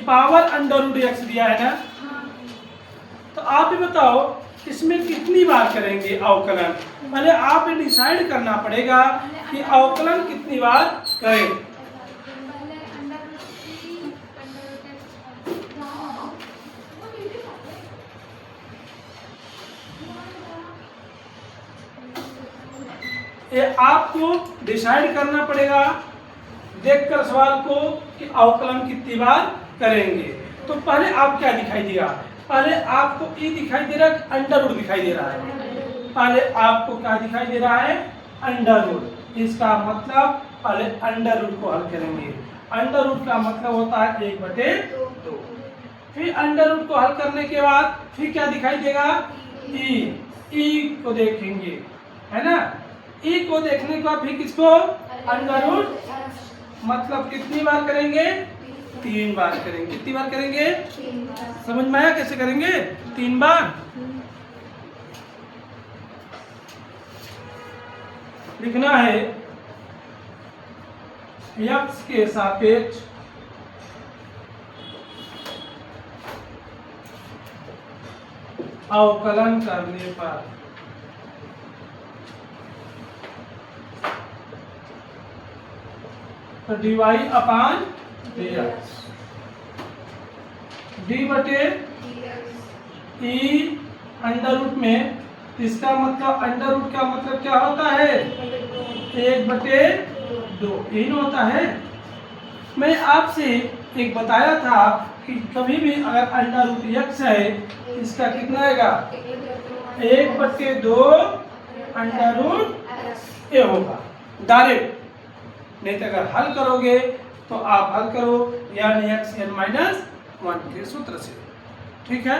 Power under root x दिया है ना, तो आप ही बताओ इसमें कितनी बार करेंगे अवकलन। पहले आप ये डिसाइड करना पड़ेगा कि अवकलन कितनी बार करें। ये आपको डिसाइड करना पड़ेगा देखकर सवाल को कि अवकलन कितनी बार करेंगे। तो पहले आप क्या दिखाई देगा, पहले आपको ई दिखाई दे रहा है, अंडर रूट दिखाई दे रहा है। पहले आपको क्या दिखाई दे रहा है, अंडर रूट। इसका मतलब पहले अंडर रूट को हल करेंगे। अंडर रूट का मतलब होता है 1/2। फिर अंडर रूट को हल करने के बाद फिर क्या दिखाई देगा, ई को देखेंगे, है ना। ई को देखने के बाद फिर किसको, अंडर रूट, मतलब कितनी बार करेंगे, 3 बार करेंगे। कितनी बार करेंगे, समझ में आया कैसे करेंगे, 3 बार। लिखना है x के सापेक्ष अवकलन करने पर तो dy अपान dx, d/e अंडर रूट में, इसका मतलब अंडर रूट का मतलब क्या होता है, 1/2 यही होता है। मैं आपसे एक बताया था कि कभी भी अगर अंडर रूट x है इसका कितना आएगा, 1/2 अंडर रूट ए होगा डायरेक्ट। नहीं तो अगर हल करोगे तो आप हल करो यानी xn-1 के सूत्र से, ठीक है।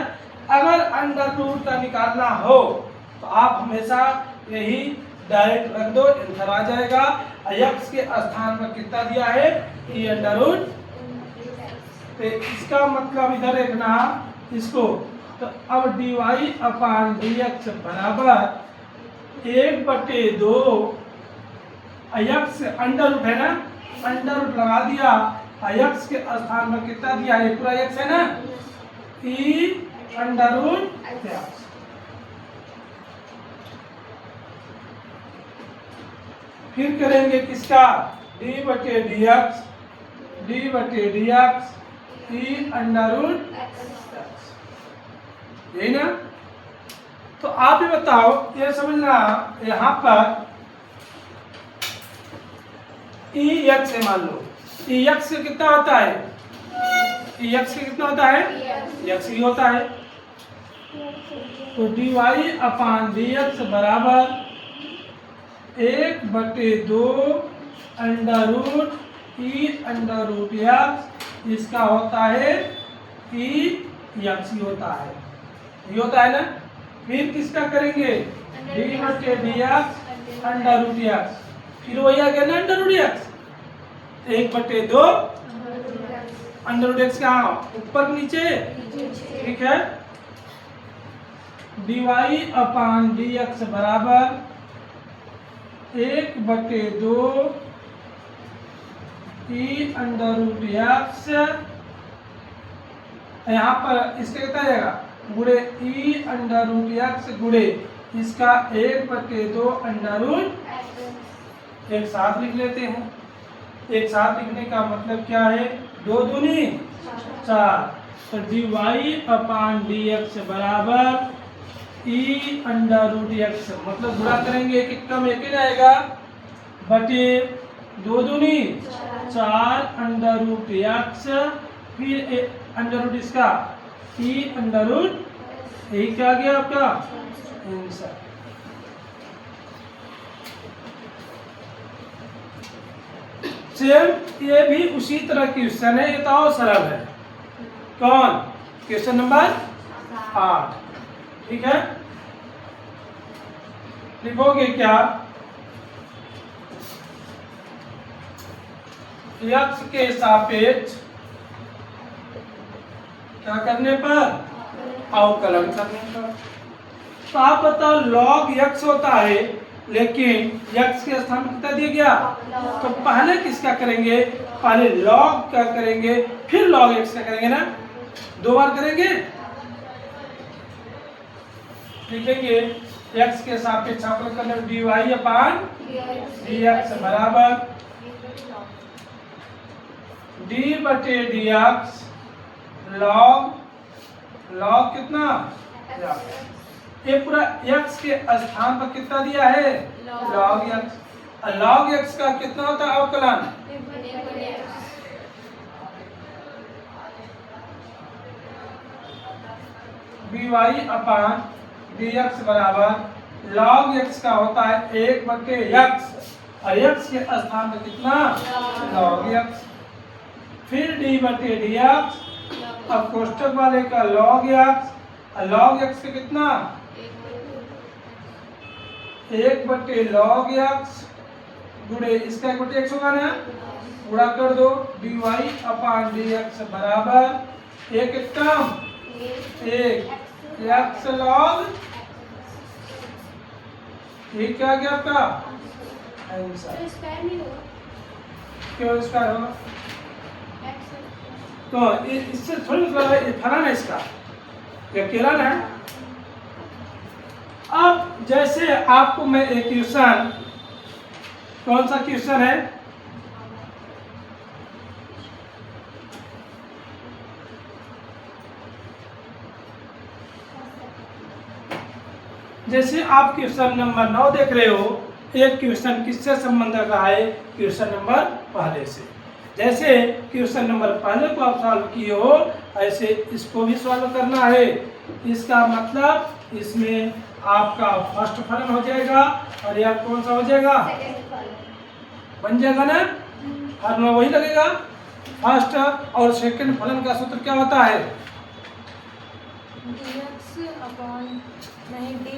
अगर अंडर रूट का निकालना हो तो आप हमेशा यही डायरेक्ट रख दो, आंसर आ जाएगा। x के स्थान पर कितना दिया है, e अंडर रूट, तो इसका मतलब इधर देखना इसको, तो अब dy अपान dx बराबर 1/2 x अंडर रूट है ना, अंडर रूट लगा दिया, x के स्थान पर कितना दिया है, पूरा x है ना, e अंडर रूट x। फिर करेंगे किसका, d/dx e under root x, यही ना। तो आप ही बताओ, ये समझना यहाँ पर x है, मान लो x से कितना होता है, x से कितना होता है, x ही होता है। तो dy अपान dx बराबर 1/2 under root e under root x, इसका होता है e x ही होता है, ये होता है ना। फिर किसका करेंगे, d/dx अंडर रूट x, फिर वही आ गया ना under root x, 1/2 under root x कहाँ, ऊपर नीचे, ठीक है। dy अपान dx बराबर 1/2 e अंडर रूट x, यहाँ पर इसका कितना आएगा, गुणे e अंडर रूट x गुणे इसका 1/2 अंडर रूट, एक साथ लिख लेते हैं। एक साथ लिखने का मतलब क्या है, 2 दूनी 4, तो dy अपान dx बराबर e अंडर रूट x, मतलब गुणा करेंगे एक कम एक ही आएगा, बटे 2 दूनी 4 अंडर रूट x, फिर अंडर रूट इसका e अंडर रूट, यही क्या गया आपका आंसर। सेम ये भी उसी तरह की क्वेश्चन है, ये तो और सरल है। कौन, क्वेश्चन नंबर 8, ठीक है। लिखोगे क्या, x के सापेक्ष क्या करने पर, अवकलन करने पर। तो आप बताओ log x होता है, लेकिन x के स्थान में कितना दिया गया, तो पहले किसका करेंगे, पहले log क्या करेंगे, फिर log x का करेंगे ना, 2 बार करेंगे। लिखेंगे x के सापेक्ष अवकलन करने में dy अपान dx बराबर d बटे dx log कितना, ये पूरा x के स्थान पर कितना दिया है, log x। log x का कितना होता है अवकलन, dy अपान dx बराबर log x का होता है 1 बटे x, और x के स्थान पर कितना, log x। फिर d बटे dx, अब कोष्टक वाले का log x, और log x का कितना, 1 बटे log x गुणे इसका 1 बटे x होगा ना, गुणा कर दो, dy अपान dx बराबर एक कम 1 x log, ये क्या गया आपका आंसर, क्यों इसका होगा, तो इससे थोड़ी मतलब है, फलन है इसका, ये केरल है। अब जैसे आपको मैं एक क्वेश्चन, कौन सा क्वेश्चन है, जैसे आप क्वेश्चन नंबर 9 देख रहे हो, एक क्वेश्चन किससे संबंध रखा है, क्वेश्चन नंबर पहले से। जैसे क्वेश्चन नंबर पहले को आप सॉल्व किए हो, ऐसे इसको भी सॉल्व करना है। इसका मतलब इसमें आपका फर्स्ट फलन हो जाएगा, और यह कौन सा हो जाएगा, बन जाएगा ना, फॉर्मूला वही लगेगा। फर्स्ट और सेकंड फलन का सूत्र क्या होता है, dx अपॉन नहीं dy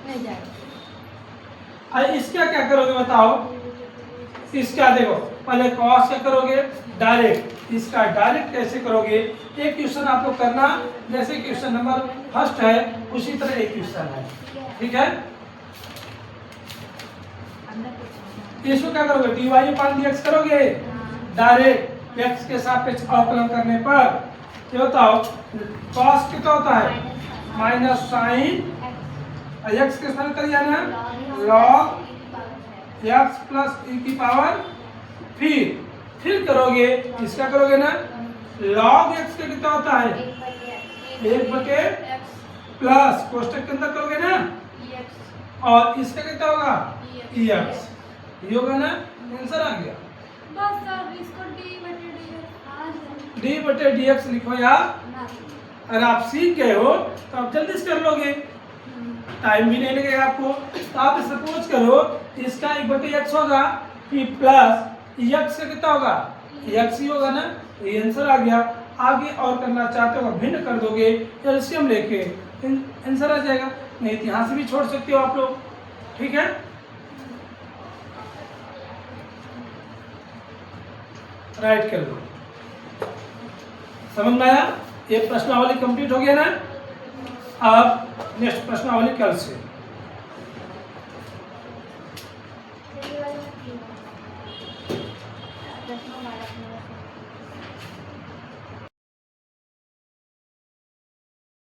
नहीं जाएगा। इसका क्या करोगे बताओ, इसका देखो पहले कॉस क्या करोगे, डायरेक्ट, इसका डायरेक्ट कैसे करोगे, एक क्वेश्चन आप लोग करना, जैसे क्वेश्चन नंबर फर्स्ट है उसी तरह एक क्वेश्चन है, ठीक है। इसको क्या करोगे, dy अपान dx करोगे, डायरेक्ट x के सापेक्ष अवकलन करने पर क्या होता है, कॉस कितना होता है, माइनस साइन x के स्थान कर दिया ना, log x प्लस e की पावर, फिर करोगे इसका करोगे ना, log x का कितना होता है, 1 बटे प्लस कोष्टक के अंदर करोगे ना, और इसका कितना होगा, ex, ये होगा ना, आंसर आ गया। बस सर इसको d बटे dx लिखो यार, अगर आप सीख गए हो तो आप जल्दी से कर लोगे, टाइम भी नहीं लगेगा आपको। तो आप सपोज करो इसका 1 बटे x होगा, फिर प्लस x का कितना होगा, x ही होगा ना, ये आंसर आ गया। आगे और करना चाहते हो भिन्न कर दोगे, एलसीएम लेके आंसर आ जाएगा, नहीं तो यहाँ से भी छोड़ सकते हो आप लोग, ठीक है। राइट कर लो, समझ में आया, ये प्रश्नावली कंप्लीट हो गया ना। अब नेक्स्ट प्रश्नावली कल से।